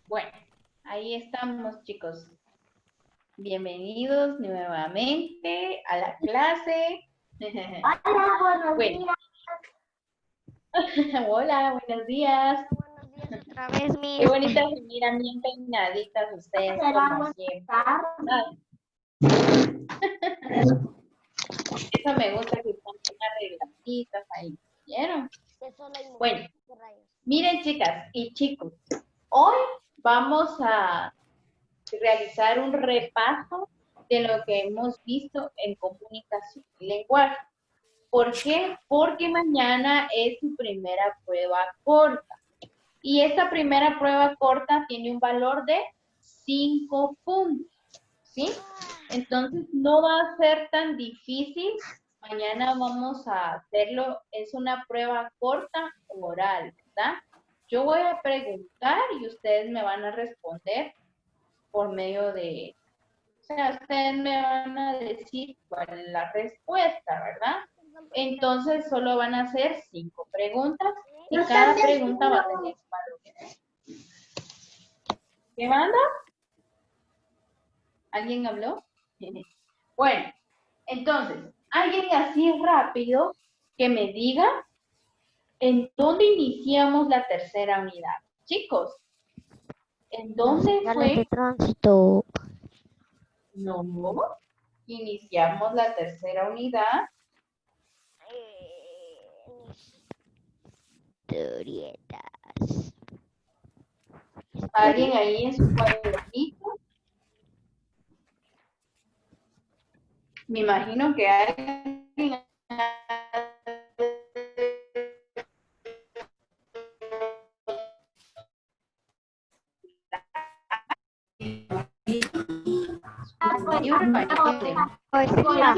Bueno, ahí estamos, chicos. Bienvenidos nuevamente a la clase. Hola, buenos Bueno. días. Hola, buenos días. Buenos días otra vez, Qué Miss. bonitas se miran, bien peinaditas ustedes, como siempre. Eso me gusta que están arregladitas ahí. ¿Vieron? Bueno, miren, chicas y chicos, hoy vamos a realizar un repaso de lo que hemos visto en comunicación y lenguaje. ¿Por qué? Porque mañana es su primera prueba corta. Y esta primera prueba corta tiene un valor de 5 puntos, ¿sí? Entonces no va a ser tan difícil. Mañana vamos a hacerlo, es una prueba corta oral, ¿verdad? Yo voy a preguntar y ustedes me van a responder por medio de, o sea, ustedes me van a decir cuál es la respuesta, ¿verdad? Entonces solo van a hacer 5 preguntas y cada pregunta va a tener un valor. ¿Qué manda? ¿Alguien habló? Bueno, entonces, alguien así rápido que me diga en dónde iniciamos la tercera unidad. Chicos, ¿en dónde Señales de fue? tránsito. No, iniciamos la tercera unidad. Historietas. ¿Alguien ahí en su cuadernito? Me imagino que alguien. Poesía.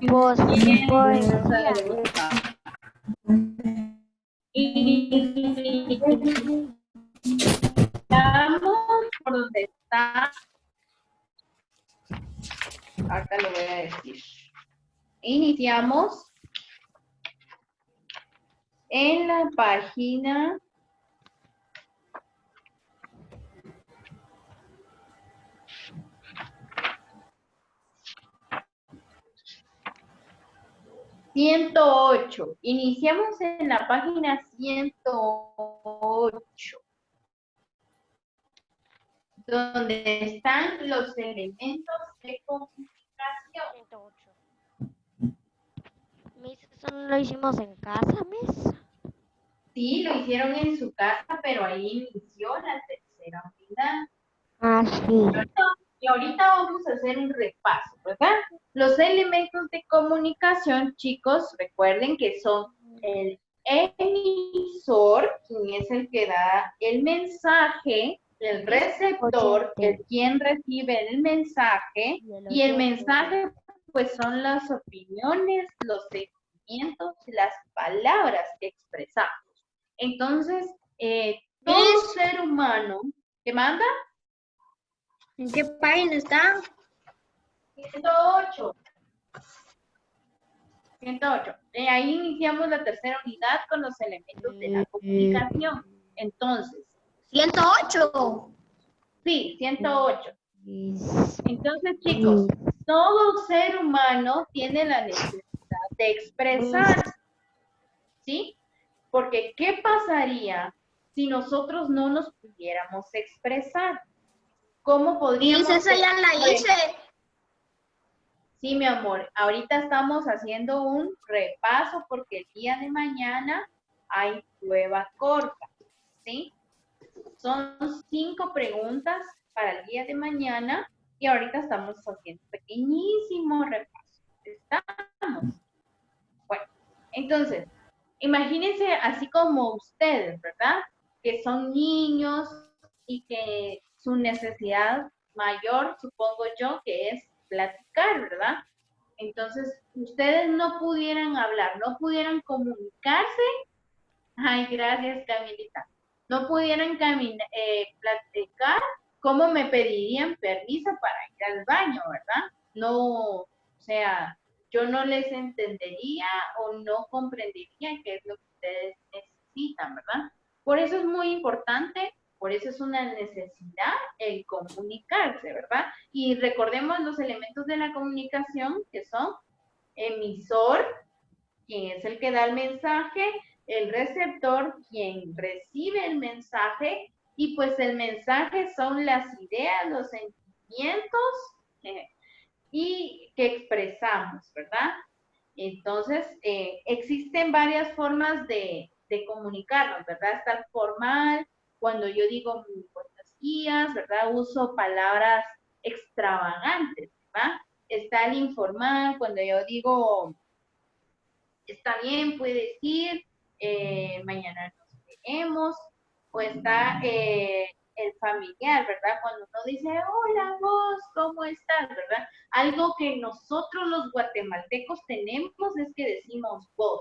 Poesía. Poesía. Iniciamos por donde está. Acá lo voy a decir. Iniciamos en la página 108. Iniciamos en la página 108, donde están los elementos de comunicación. 108. Miss, ¿eso no lo hicimos en casa, Miss? Sí, lo hicieron en su casa, pero ahí inició la tercera unidad. Ah, sí. Y ahorita vamos a hacer un repaso, ¿verdad? Los elementos de comunicación, chicos, recuerden que son el emisor, quien es el que da el mensaje, el receptor, el quien recibe el mensaje, y el mensaje, pues son las opiniones, los sentimientos, las palabras que expresamos. Entonces, todo ser humano, ¿qué manda? ¿En qué página está? 108. 108. Ahí iniciamos la tercera unidad con los elementos de la comunicación. Entonces, 108. sí, 108. Entonces, chicos, todo ser humano tiene la necesidad de expresarse, ¿sí? Porque, ¿qué pasaría si nosotros no nos pudiéramos expresar? ¿Cómo podríamos? Dice, esa ya la hice. Sí, mi amor, ahorita estamos haciendo un repaso porque el día de mañana hay prueba corta, ¿sí? Son 5 preguntas para el día de mañana y ahorita estamos haciendo un pequeñísimo repaso. ¿Estamos? Bueno, entonces, imagínense así como ustedes, ¿verdad? Que son niños y que su necesidad mayor, supongo yo, que es platicar, ¿verdad? Entonces, ustedes no pudieran hablar, no pudieran comunicarse. Ay, gracias, Camilita. No pudieran platicar, ¿cómo me pedirían permiso para ir al baño, verdad? No, o sea, yo no les entendería o no comprendería qué es lo que ustedes necesitan, ¿verdad? Por eso es muy importante, por eso es una necesidad el comunicarse, ¿verdad? Y recordemos los elementos de la comunicación que son emisor, quien es el que da el mensaje, el receptor, quien recibe el mensaje, y pues el mensaje son las ideas, los sentimientos y que expresamos, ¿verdad? Entonces, existen varias formas de comunicarnos, ¿verdad? Está el formal, cuando yo digo muy buenos días, ¿verdad? Uso palabras extravagantes, ¿verdad? Está el informal, cuando yo digo, está bien, puedes ir, mañana nos veremos, o está el familiar, ¿verdad? Cuando uno dice, hola vos, ¿cómo estás? ¿Verdad? Algo que nosotros los guatemaltecos tenemos es que decimos vos.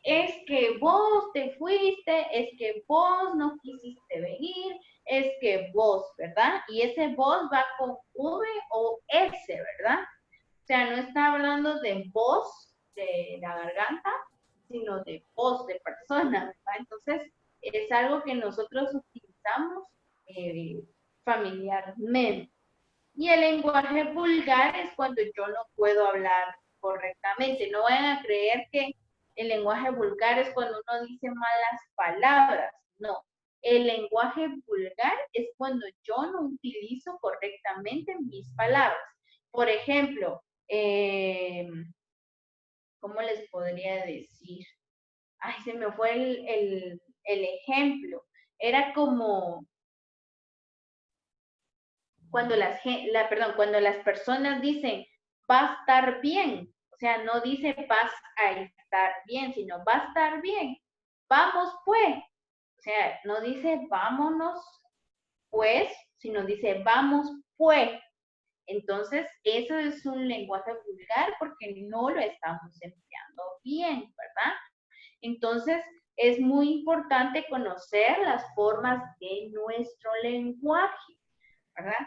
Es que vos te fuiste, es que vos no quisiste venir, es que vos, ¿verdad? Y ese vos va con V o S, ¿verdad? O sea, no está hablando de voz de la garganta, sino de voz de persona, ¿verdad? Entonces, es algo que nosotros utilizamos familiarmente. Y el lenguaje vulgar es cuando yo no puedo hablar correctamente. No vayan a creer que el lenguaje vulgar es cuando uno dice malas palabras. No. El lenguaje vulgar es cuando yo no utilizo correctamente mis palabras. Por ejemplo, ¿cómo les podría decir? Ay, se me fue el ejemplo. Era como cuando cuando las personas dicen va a estar bien, o sea, no dice vas a estar bien, sino va a estar bien. Vamos pues. O sea, no dice vámonos pues, sino dice vamos pues. Entonces, eso es un lenguaje vulgar porque no lo estamos empleando bien, ¿verdad? Entonces, es muy importante conocer las formas de nuestro lenguaje, ¿verdad?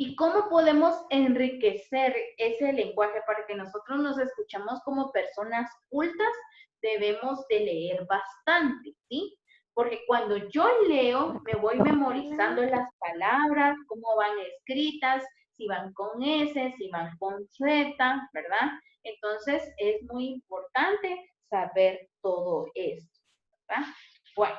¿Y cómo podemos enriquecer ese lenguaje para que nosotros nos escuchamos como personas cultas? Debemos de leer bastante, ¿sí? Porque cuando yo leo, me voy memorizando las palabras, cómo van escritas, si van con S, si van con Z, ¿verdad? Entonces, es muy importante saber todo esto, ¿verdad? Bueno,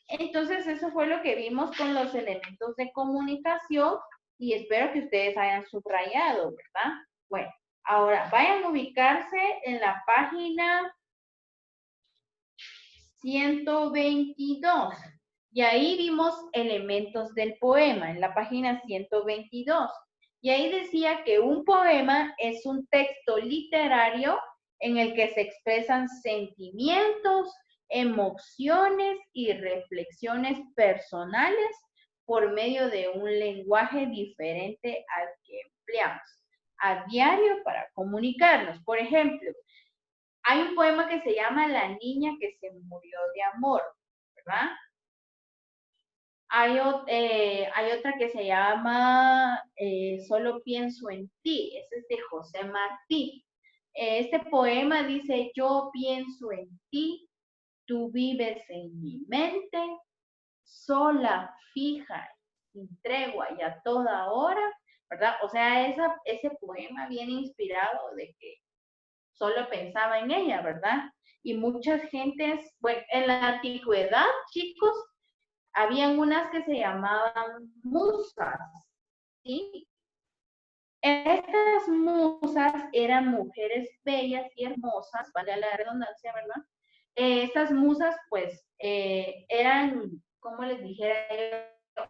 entonces eso fue lo que vimos con los elementos de comunicación y espero que ustedes hayan subrayado, ¿verdad? Bueno, ahora vayan a ubicarse en la página 122 y ahí vimos elementos del poema en la página 122 y ahí decía que un poema es un texto literario en el que se expresan sentimientos, emociones y reflexiones personales por medio de un lenguaje diferente al que empleamos a diario para comunicarnos. Por ejemplo, hay un poema que se llama La niña que se murió de amor, ¿verdad? Hay otra que se llama Solo pienso en ti, ese es de José Martí. Este poema dice, yo pienso en ti, tú vives en mi mente, sola, fija, sin tregua y a toda hora, ¿verdad? O sea, ese poema viene inspirado de que solo pensaba en ella, ¿verdad? Y muchas gentes, bueno, en la antigüedad, chicos, habían unas que se llamaban musas, ¿sí? Estas musas eran mujeres bellas y hermosas, vale la redundancia, ¿verdad? Estas musas, pues, eran, ¿cómo les dijera yo?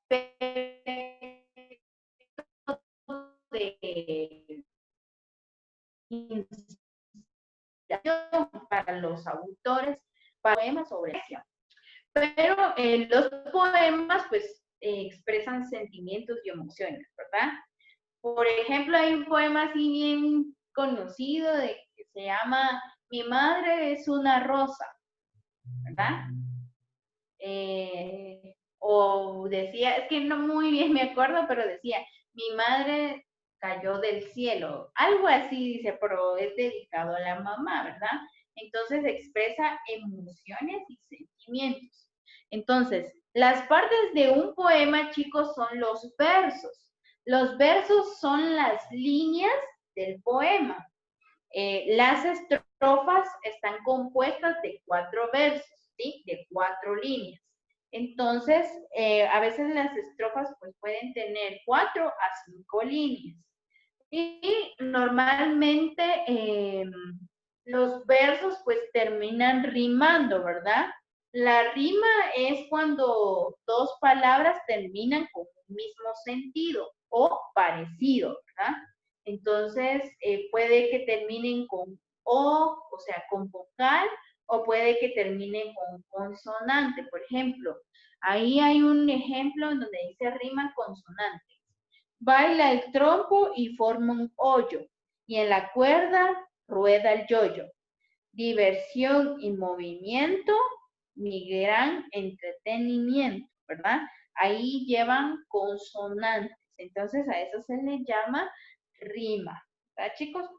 De para los autores, para poemas sobre eso. Pero los poemas, pues, expresan sentimientos y emociones, ¿verdad? Por ejemplo, hay un poema así bien conocido que se llama Mi madre es una rosa, ¿verdad? O decía, es que no muy bien me acuerdo, pero decía, mi madre cayó del cielo. Algo así dice, pero es dedicado a la mamá, ¿verdad? Entonces expresa emociones y sentimientos. Entonces, las partes de un poema, chicos, son los versos. Los versos son las líneas del poema. Las estrofas están compuestas de 4 versos, ¿sí? De 4 líneas. Entonces, a veces las estrofas pues, pueden tener 4 a 5 líneas. Y normalmente los versos pues terminan rimando, ¿verdad? La rima es cuando 2 palabras terminan con un mismo sentido o parecido, ¿verdad? Entonces, puede que terminen con o sea, con vocal, o puede que termine con consonante. Por ejemplo, ahí hay un ejemplo en donde dice rima consonante. Baila el trompo y forma un hoyo, y en la cuerda rueda el yoyo. Diversión y movimiento, mi gran entretenimiento, ¿verdad? Ahí llevan consonantes, entonces a eso se le llama rima, ¿verdad, chicos?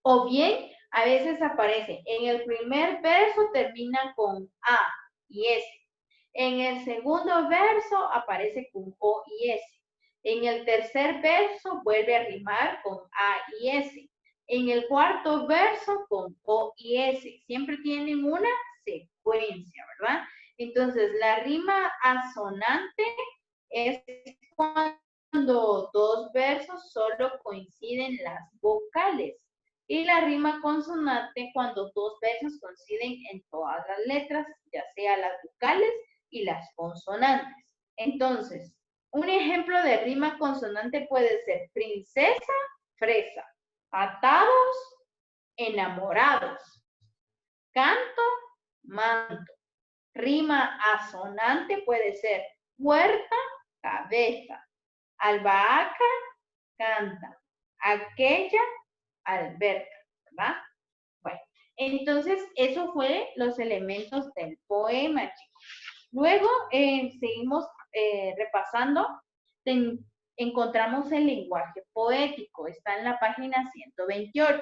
O bien, a veces aparece, en el primer verso termina con A y S. En el segundo verso aparece con O y S. En el tercer verso vuelve a rimar con A y S. En el cuarto verso con O y S. Siempre tienen una secuencia, ¿verdad? Entonces, la rima asonante es cuando 2 versos solo coinciden las vocales. Y la rima consonante cuando 2 versos coinciden en todas las letras, ya sea las vocales y las consonantes. Entonces, un ejemplo de rima consonante puede ser princesa, fresa, atados, enamorados, canto, manto. Rima asonante puede ser puerta, cabeza, albahaca, canta, aquella, alberca, ¿verdad? Bueno, entonces eso fue los elementos del poema, chicos. Luego seguimos repasando, encontramos el lenguaje poético, está en la página 128.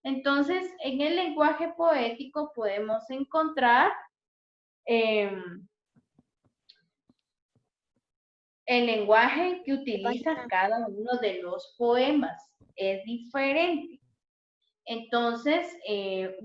Entonces, en el lenguaje poético podemos encontrar el lenguaje que utiliza cada uno de los poemas. Es diferente. Entonces, en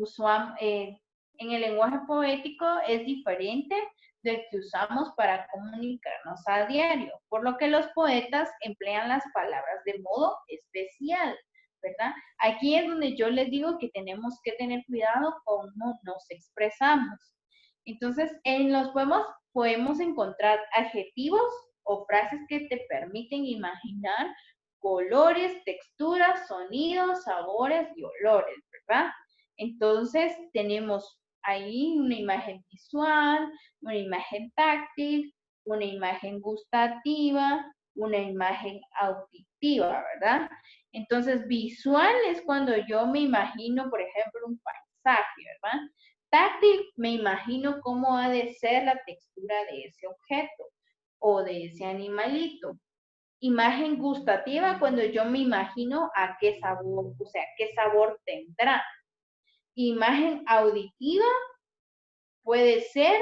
el lenguaje poético es diferente del que usamos para comunicarnos a diario, por lo que los poetas emplean las palabras de modo especial, ¿verdad? Aquí es donde yo les digo que tenemos que tener cuidado cómo nos expresamos. Entonces, en los poemas podemos encontrar adjetivos o frases que te permiten imaginar colores, texturas, sonidos, sabores y olores, ¿verdad? Entonces, tenemos ahí una imagen visual, una imagen táctil, una imagen gustativa, una imagen auditiva, ¿verdad? Entonces, visual es cuando yo me imagino, por ejemplo, un paisaje, ¿verdad? Táctil, me imagino cómo ha de ser la textura de ese objeto o de ese animalito. Imagen gustativa, cuando yo me imagino a qué sabor, o sea, qué sabor tendrá. Imagen auditiva puede ser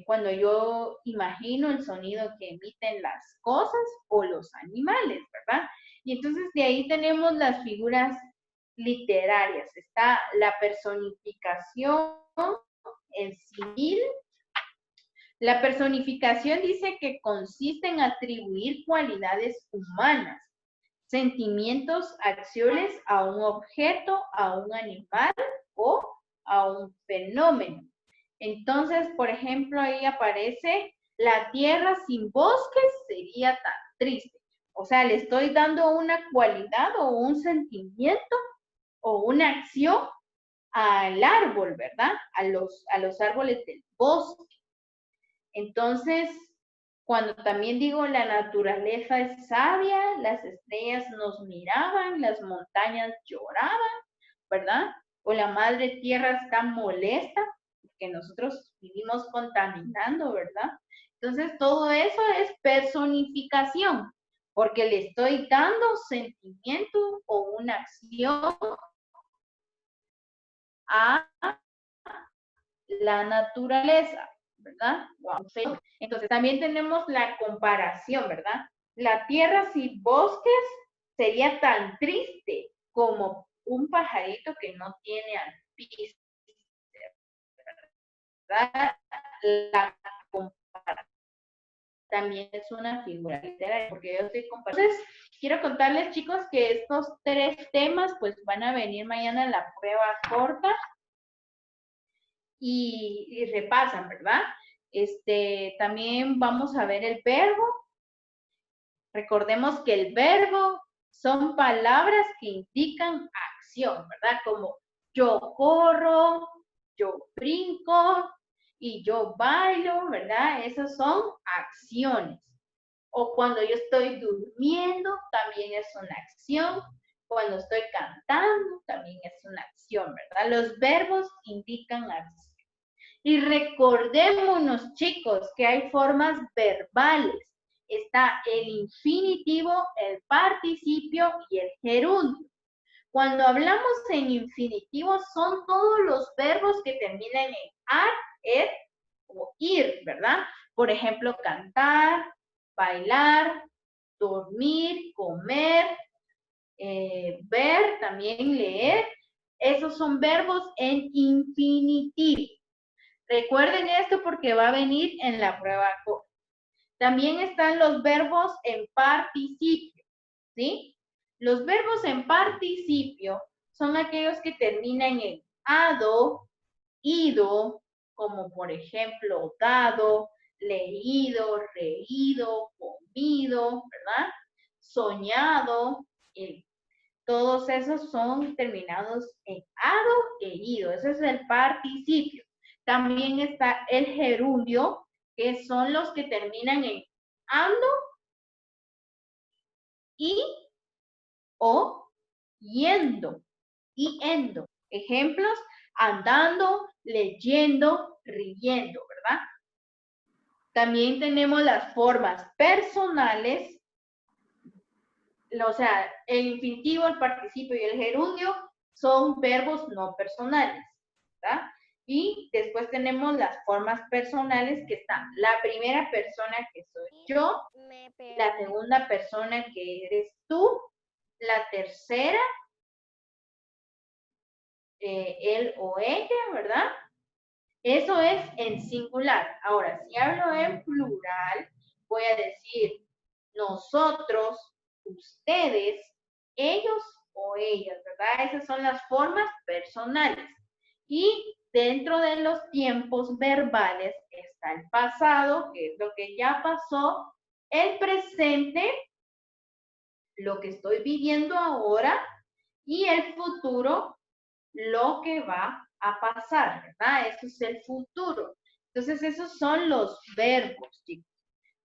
cuando yo imagino el sonido que emiten las cosas o los animales, ¿verdad? Y entonces de ahí tenemos las figuras literarias. Está la personificación en civil. La personificación dice que consiste en atribuir cualidades humanas, sentimientos, acciones a un objeto, a un animal o a un fenómeno. Entonces, por ejemplo, ahí aparece la tierra sin bosques sería tan triste. O sea, le estoy dando una cualidad o un sentimiento o una acción al árbol, ¿verdad? A los árboles del bosque. Entonces, cuando también digo la naturaleza es sabia, las estrellas nos miraban, las montañas lloraban, ¿verdad? O la madre tierra está molesta, porque nosotros vivimos contaminando, ¿verdad? Entonces, todo eso es personificación. porque le estoy dando sentimiento o una acción a la naturaleza, ¿verdad? Wow. Entonces también tenemos la comparación, ¿verdad? La tierra sin bosques sería tan triste como un pajarito que no tiene alpiste, ¿verdad? La comparación también es una figura literaria, porque yo estoy comparando. Entonces, quiero contarles, chicos, que estos 3 temas, pues, van a venir mañana en la prueba corta y repasan, ¿verdad? También vamos a ver el verbo. Recordemos que el verbo son palabras que indican acción, ¿verdad? Como yo corro, yo brinco y yo bailo, ¿verdad? Esas son acciones. O cuando yo estoy durmiendo, también es una acción. Cuando estoy cantando, también es una acción, ¿verdad? Los verbos indican acción. Y recordémonos, chicos, que hay formas verbales. Está el infinitivo, el participio y el gerundio. Cuando hablamos en infinitivo, son todos los verbos que terminan en ar, er o ir, ¿verdad? Por ejemplo, cantar, bailar, dormir, comer, ver, también leer. Esos son verbos en infinitivo. Recuerden esto porque va a venir en la prueba corta. También están los verbos en participio, ¿sí? Los verbos en participio son aquellos que terminan en ado, ido, como por ejemplo dado, leído, reído, comido, ¿verdad? Soñado, todos esos son terminados en ado e ido. Ese es el participio. También está el gerundio, que son los que terminan en ando y o yendo y endo. Ejemplos, andando, leyendo, riendo, ¿verdad? También tenemos las formas personales, o sea, el infinitivo, el participio y el gerundio son verbos no personales, ¿verdad? Y después tenemos las formas personales que están la primera persona que soy yo, la segunda persona que eres tú, la tercera, él o ella, ¿verdad? Eso es en singular. Ahora, si hablo en plural, voy a decir nosotros, ustedes, ellos o ellas, ¿verdad? Esas son las formas personales. Y dentro de los tiempos verbales está el pasado, que es lo que ya pasó, el presente, lo que estoy viviendo ahora, y el futuro, lo que va a pasar, ¿verdad? Eso es el futuro. Entonces, esos son los verbos, chicos.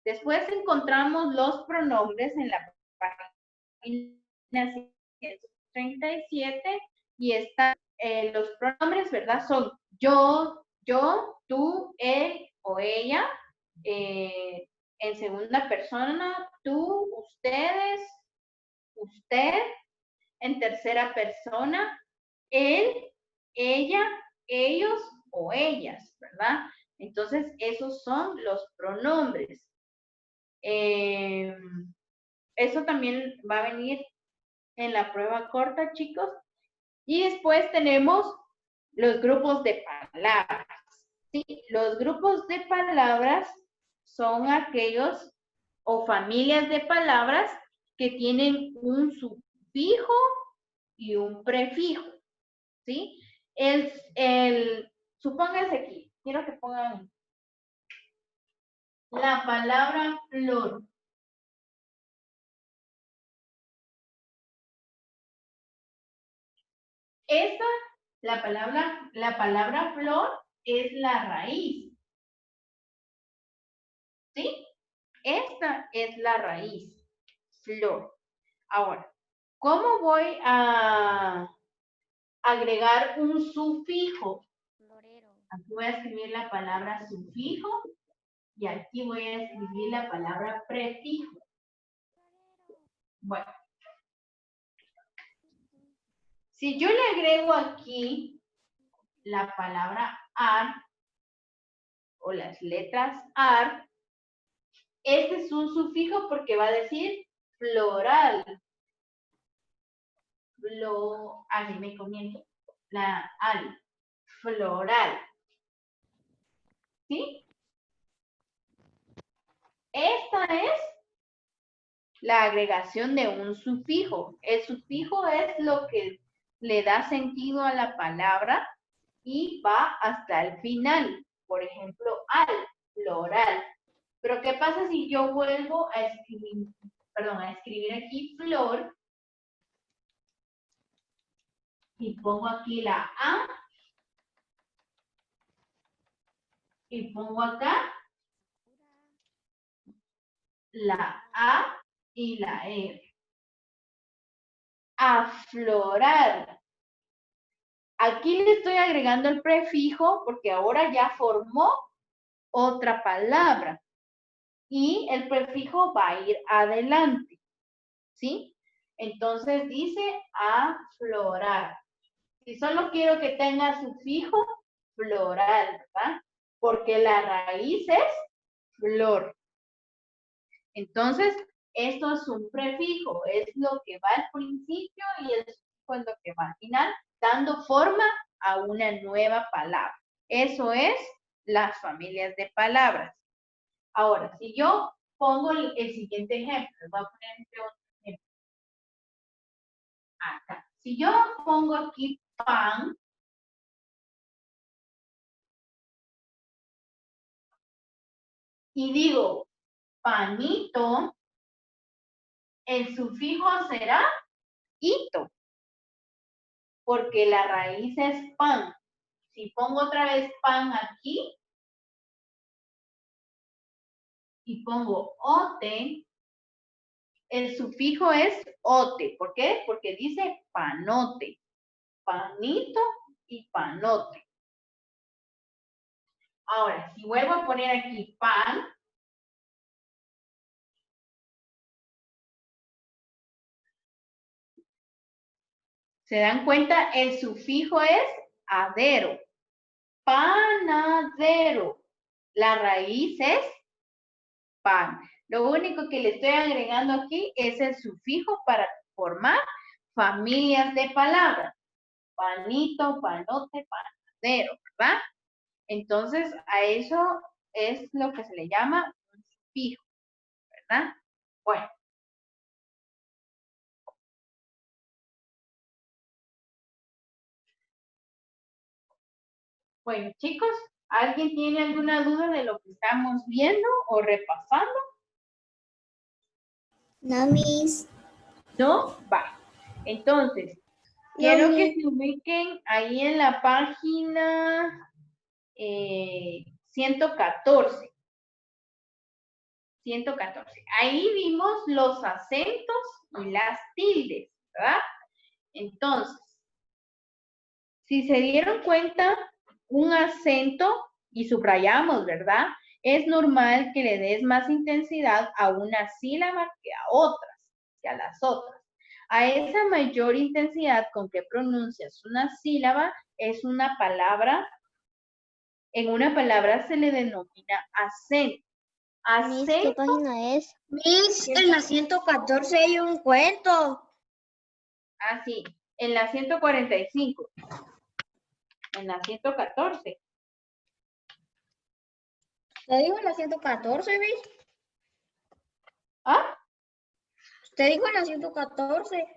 Después encontramos los pronombres en la página 137 y están los pronombres, ¿verdad? Son yo, tú, él o ella. En segunda persona, tú, ustedes, usted. En tercera persona, él, ella, ellos o ellas, ¿verdad? Entonces, esos son los pronombres. Eso también va a venir en la prueba corta, chicos. Y después tenemos los grupos de palabras. ¿Sí? Los grupos de palabras son aquellos o familias de palabras que tienen un sufijo y un prefijo. ¿Sí? Supónganse aquí, quiero que pongan la palabra flor. Esta, la palabra flor es la raíz. ¿Sí? Esta es la raíz, flor. Ahora, ¿cómo voy a agregar un sufijo? Aquí voy a escribir la palabra sufijo y aquí voy a escribir la palabra prefijo. Bueno. Si yo le agrego aquí la palabra ar o las letras ar, este es un sufijo porque va a decir floral. Así me comienzo. La al. Floral. ¿Sí? Esta es la agregación de un sufijo. El sufijo es lo que le da sentido a la palabra y va hasta el final. Por ejemplo, al, floral. Pero ¿qué pasa si yo vuelvo a escribir aquí flor y pongo aquí la A y pongo acá la A y la R? Aflorar. Aquí le estoy agregando el prefijo porque ahora ya formó otra palabra y el prefijo va a ir adelante, ¿sí? Entonces dice aflorar. Si solo quiero que tenga sufijo, floral, ¿verdad? Porque la raíz es flor. Entonces, esto es un prefijo, es lo que va al principio y el sufijo es lo que va al final, dando forma a una nueva palabra. Eso es las familias de palabras. Ahora, si yo pongo el siguiente ejemplo, voy a poner otro ejemplo. Acá. Si yo pongo aquí pan, y digo panito, el sufijo será ito, porque la raíz es pan. Si pongo otra vez pan aquí y pongo ote, el sufijo es ote. ¿Por qué? Porque dice panote, panito y panote. Ahora, si vuelvo a poner aquí pan, ¿se dan cuenta? El sufijo es adero. Panadero. La raíz es pan. Lo único que le estoy agregando aquí es el sufijo para formar familias de palabras. Panito, panote, panadero, ¿verdad? Entonces, a eso es lo que se le llama un sufijo, ¿verdad? Bueno. Bueno, chicos, ¿alguien tiene alguna duda de lo que estamos viendo o repasando? No, Miss. ¿No? Va. Entonces, quiero que se ubiquen ahí en la página 114. 114. Ahí vimos los acentos y las tildes, ¿verdad? Entonces, si se dieron cuenta, un acento, y subrayamos, ¿verdad? Es normal que le des más intensidad a una sílaba que a otras, que a las otras. A esa mayor intensidad con que pronuncias una sílaba es una palabra, en una palabra se le denomina acento. Miss, ¿qué página es? Miss, en la 114 hay un cuento. Ah, sí, en la 145. En la 114. ¿Usted dijo en la 114, Miss? ¿Ah? ¿Usted dijo en la 114?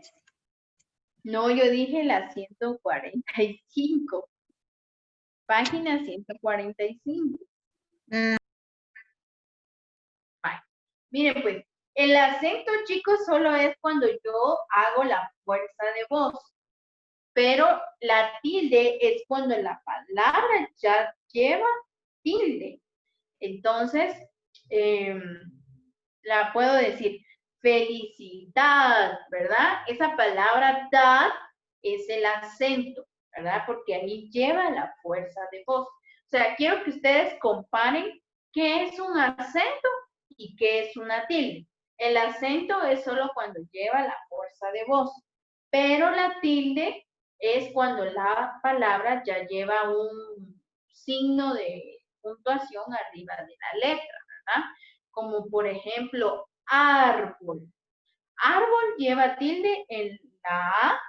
No, yo dije la 145. Página 145. Vale. Miren, pues, el acento, chicos, solo es cuando yo hago la fuerza de voz. Pero la tilde es cuando la palabra ya lleva tilde. Entonces, la puedo decir felicidad, ¿verdad? Esa palabra dad es el acento, ¿verdad? Porque ahí lleva la fuerza de voz. O sea, quiero que ustedes comparen qué es un acento y qué es una tilde. El acento es solo cuando lleva la fuerza de voz, pero la tilde es cuando la palabra ya lleva un signo de puntuación arriba de la letra, ¿verdad? Como por ejemplo, árbol. Árbol lleva tilde en la A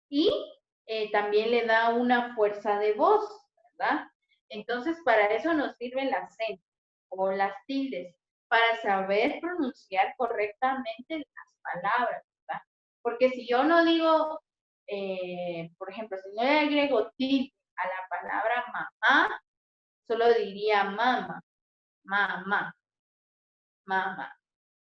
y también le da una fuerza de voz, ¿verdad? Entonces, para eso nos sirve el acento o las tildes, para saber pronunciar correctamente las palabras, ¿verdad? Porque si yo no digo, por ejemplo, si no le agrego tilde a la palabra mamá, solo diría mama, mamá, mamá.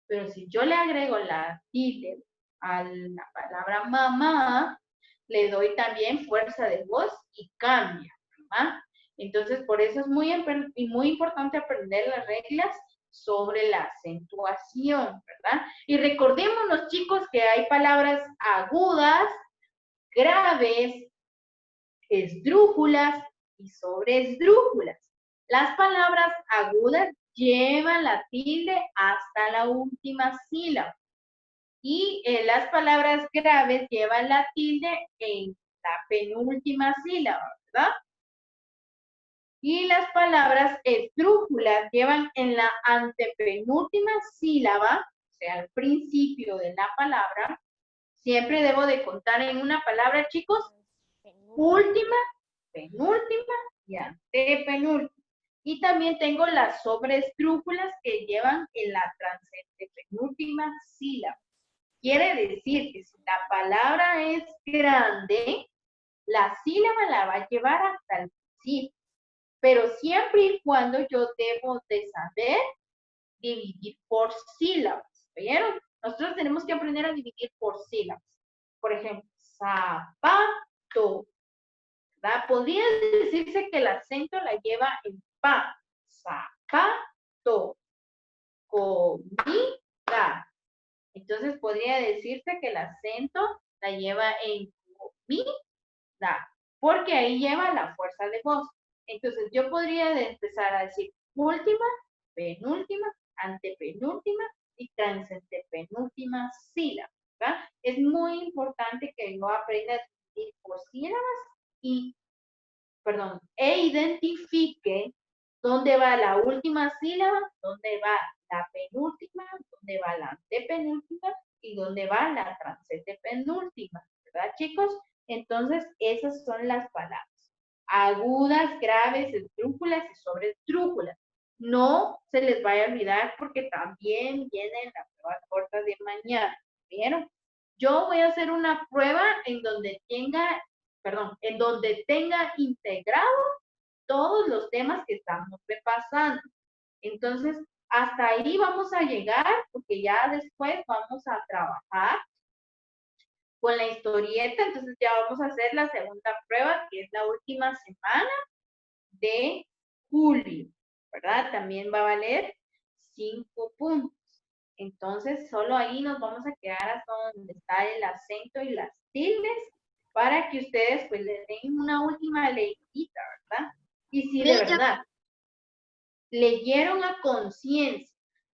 Pero si yo le agrego la tilde a la palabra mamá, le doy también fuerza de voz y cambia, ¿verdad? Entonces, por eso es muy importante aprender las reglas sobre la acentuación, ¿verdad? Y recordémonos, chicos, que hay palabras agudas, graves, esdrújulas y sobreesdrújulas. Las palabras agudas llevan la tilde hasta la última sílaba. Y las palabras graves llevan la tilde en la penúltima sílaba, ¿verdad? Y las palabras esdrújulas llevan en la antepenúltima sílaba, o sea, al principio de la palabra. Siempre debo de contar en una palabra, chicos, última, penúltima y antepenúltima. Y también tengo las sobreesdrújulas que llevan en la transantepenúltima sílaba. Quiere decir que si la palabra es grande, la sílaba la va a llevar hasta el principio. Pero siempre y cuando yo debo de saber dividir por sílabas. ¿Vieron? Nosotros tenemos que aprender a dividir por sílabas. Por ejemplo, zapato. ¿Verdad? Podría decirse que el acento la lleva en pa. Zapato. Comida. Entonces podría decirse que el acento la lleva en comida, porque ahí lleva la fuerza de voz. Entonces yo podría empezar a decir última, penúltima, antepenúltima y transantepenúltima sílaba, ¿verdad? Es muy importante que yo aprenda a dividir por sílabas e identifique dónde va la última sílaba, dónde va la penúltima, dónde va la antepenúltima y dónde va la transantepenúltima, ¿verdad, chicos? Entonces, esas son las palabras. Agudas, graves, esdrújulas y sobreesdrújulas. No se les vaya a olvidar porque también viene en la prueba corta de mañana. ¿Vieron? Yo voy a hacer una prueba en donde tenga integrado todos los temas que estamos repasando. Entonces, hasta ahí vamos a llegar porque ya después vamos a trabajar con la historieta. Entonces ya vamos a hacer la segunda prueba, que es la última semana de julio, ¿verdad? También va a valer 5 puntos. Entonces, solo ahí nos vamos a quedar hasta donde está el acento y las tildes para que ustedes pues le den una última leidita, ¿verdad? Y si de verdad leyeron a conciencia,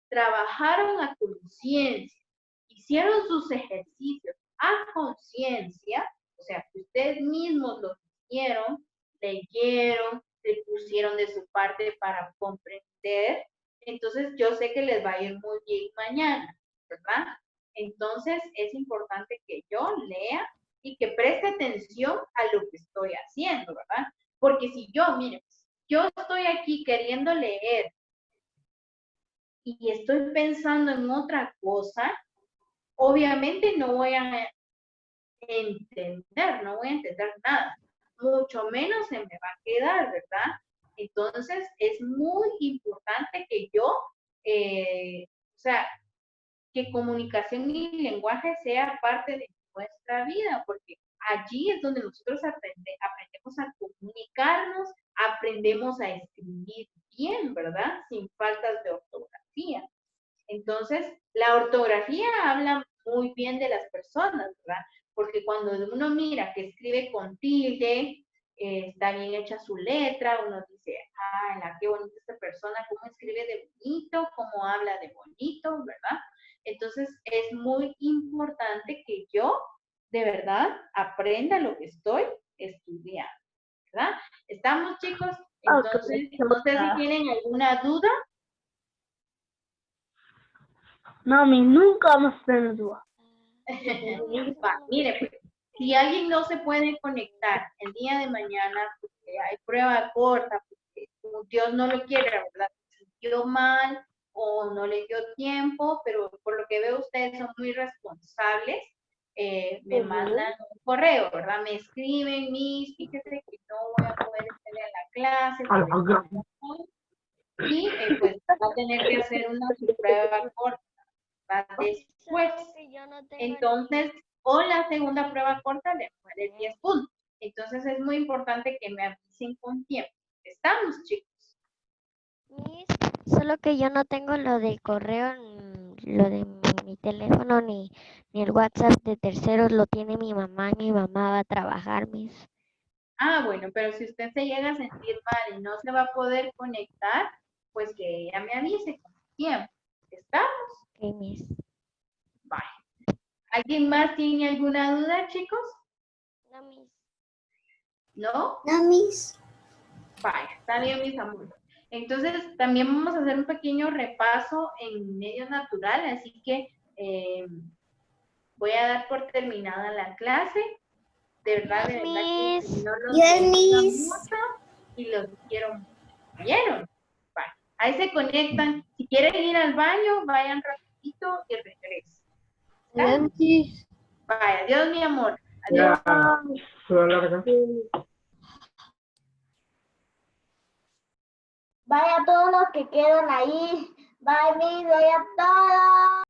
trabajaron a conciencia, hicieron sus ejercicios a conciencia, o sea, que ustedes mismos los hicieron, leyeron, se pusieron de su parte para comprender, entonces yo sé que les va a ir muy bien mañana, ¿verdad? Entonces es importante que yo lea y que preste atención a lo que estoy haciendo, ¿verdad? Porque si yo, miren, yo estoy aquí queriendo leer y estoy pensando en otra cosa, obviamente no voy a entender nada, mucho menos se me va a quedar, ¿verdad? Entonces es muy importante que yo, o sea, que comunicación y lenguaje sea parte de nuestra vida, porque allí es donde nosotros aprendemos a comunicarnos, aprendemos a escribir bien, ¿verdad? Sin faltas de ortografía. Entonces, la ortografía habla muy bien de las personas, ¿verdad? Porque cuando uno mira que escribe con tilde, está bien hecha su letra, uno dice, qué bonita esta persona, cómo escribe de bonito, cómo habla de bonito, ¿verdad? Entonces es muy importante que yo de verdad aprenda lo que estoy estudiando, ¿verdad? ¿Estamos, chicos? Entonces, no sé si tienen alguna duda. No, mi nunca vamos a tener duda. Mire, pues, si alguien no se puede conectar el día de mañana porque hay prueba corta, porque Dios no lo quiere, ¿verdad? Se sintió mal o no le dio tiempo, pero por lo que veo ustedes son muy responsables, me mandan un correo, ¿verdad? Me escriben, mis, fíjese que no voy a poder estar en la clase, y pues va a tener que hacer una prueba corta, ¿verdad? Después. Entonces, o la segunda prueba corta le vale 10 puntos. Entonces, es muy importante que me avisen con tiempo. ¿Estamos, chicos? Miss, solo que yo no tengo lo del correo, lo de mi teléfono, ni el WhatsApp de terceros, lo tiene mi mamá y mi mamá va a trabajar, Miss. Ah, bueno, pero si usted se llega a sentir mal y no se va a poder conectar, pues que ella me avise con tiempo. ¿Estamos? Ok, Miss. Vale. ¿Alguien más tiene alguna duda, chicos? No, Miss. ¿No? No, Miss. Vaya, está bien, mis amores. Entonces, también vamos a hacer un pequeño repaso en medio natural, así que voy a dar por terminada la clase. De verdad que no los bendiga mucho y los quiero mucho. ¿Vieron? Vale. Ahí se conectan. Si quieren ir al baño, vayan rapidito y regresen. Vaya, adiós, mi amor. Adiós. Vaya todos los que quedan ahí. Bye, Miss. Vaya todos.